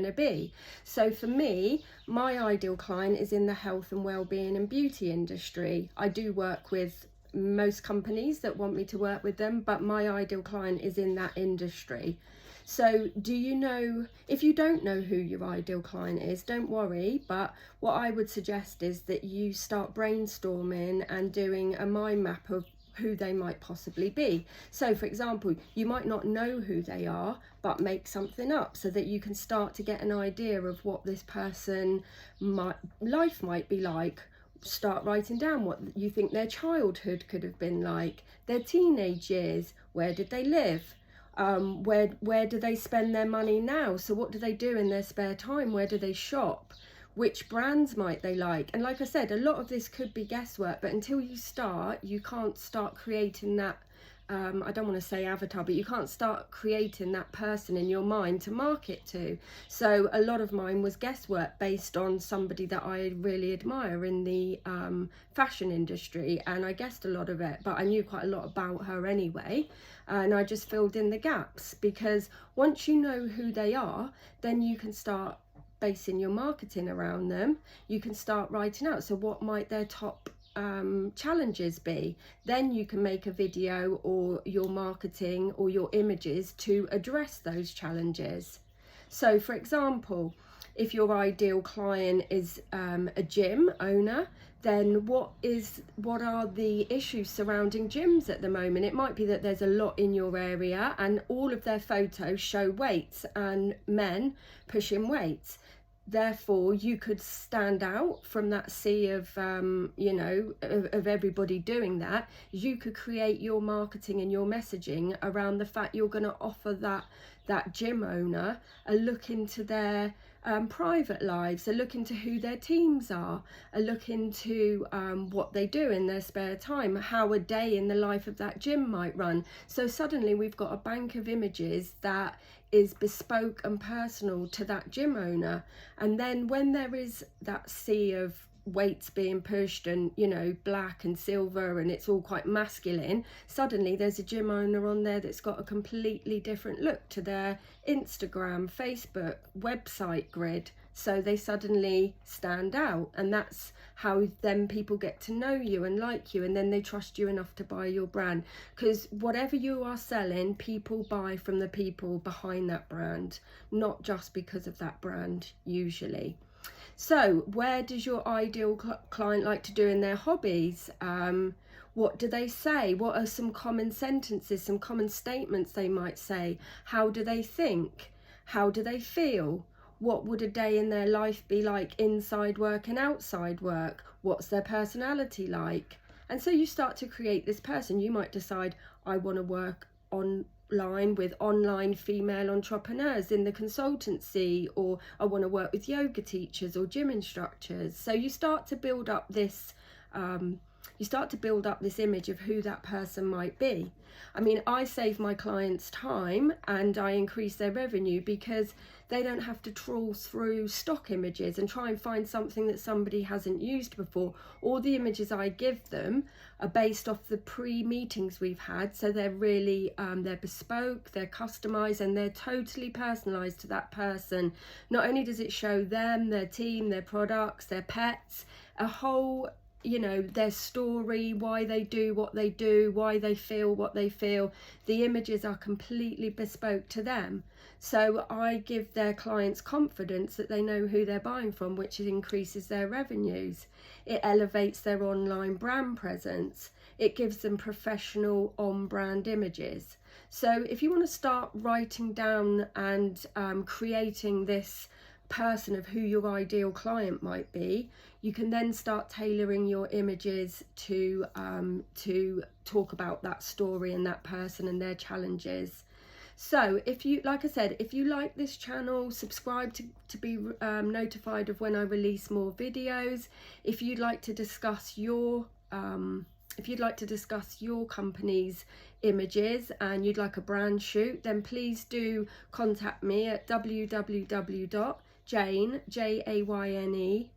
to be. So for me, my ideal client is in the health and well-being and beauty industry. I do work with most companies that want me to work with them, but my ideal client is in that industry. So do you know, if you don't know who your ideal client is, don't worry, but what I would suggest is that you start brainstorming and doing a mind map of who they might possibly be. So for example, you might not know who they are, but make something up so that you can start to get an idea of what this person life might be like. Start writing down what you think their childhood could have been like, their teenage years, where did they live, where do they spend their money now, so what do they do in their spare time, where do they shop, which brands might they like. And like I said, a lot of this could be guesswork, but until you start, you can't start creating that I don't want to say avatar, but you can't start creating that person in your mind to market to. So a lot of mine was guesswork based on somebody that I really admire in the fashion industry, and I guessed a lot of it, but I knew quite a lot about her anyway, and I just filled in the gaps, because once you know who they are, then you can start basing your marketing around them. You can start writing out, so what might their top challenges be. Then you can make a video or your marketing or your images to address those challenges. So for example, if your ideal client is a gym owner, then what are the issues surrounding gyms at the moment? It might be that there's a lot in your area and all of their photos show weights and men pushing weights. Therefore, you could stand out from that sea of, of everybody doing that. You could create your marketing and your messaging around the fact you're going to offer that gym owner a look into their private lives, a look into who their teams are, a look into what they do in their spare time, how a day in the life of that gym might run. So suddenly we've got a bank of images that is bespoke and personal to that gym owner. And then when there is that sea of weights being pushed and black and silver and it's all quite masculine, suddenly there's a gym owner on there that's got a completely different look to their Instagram, Facebook, website grid. So they suddenly stand out, and that's how then people get to know you and like you, and then they trust you enough to buy your brand, because whatever you are selling, people buy from the people behind that brand, not just because of that brand usually. So where does your ideal client like to do in their hobbies? What do they say? What are some common sentences, some common statements they might say? How do they think? How do they feel? What would a day in their life be like inside work and outside work? What's their personality like? And so you start to create this person. You might decide, I want to work online with online female entrepreneurs in the consultancy, or I want to work with yoga teachers or gym instructors. So you start to build up this image of who that person might be. I mean, I save my clients time and I increase their revenue because they don't have to trawl through stock images and try and find something that somebody hasn't used before. All the images I give them are based off the pre-meetings we've had, so they're really they're bespoke, they're customized, and they're totally personalized to that person. Not only does it show them, their team, their products, their pets, a whole their story, why they do what they do, why they feel what they feel. The images are completely bespoke to them. So I give their clients confidence that they know who they're buying from, which increases their revenues. It elevates their online brand presence. It gives them professional on-brand images. So if you want to start writing down and creating this person of who your ideal client might be, you can then start tailoring your images to talk about that story and that person and their challenges. So if you, like I said, if you like this channel, subscribe to be notified of when I release more videos. If you'd like to discuss your company's images and you'd like a brand shoot, then please do contact me at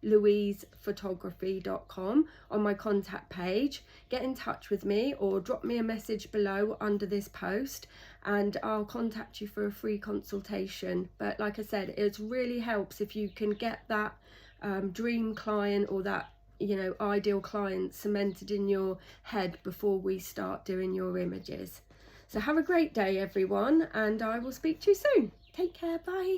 louisephotography.com on my contact page. Get in touch with me or drop me a message below under this post, and I'll contact you for a free consultation. But like I said, it really helps if you can get that dream client, or that, you know, ideal client cemented in your head before we start doing your images. So have a great day everyone, and I will speak to you soon. Take care, bye.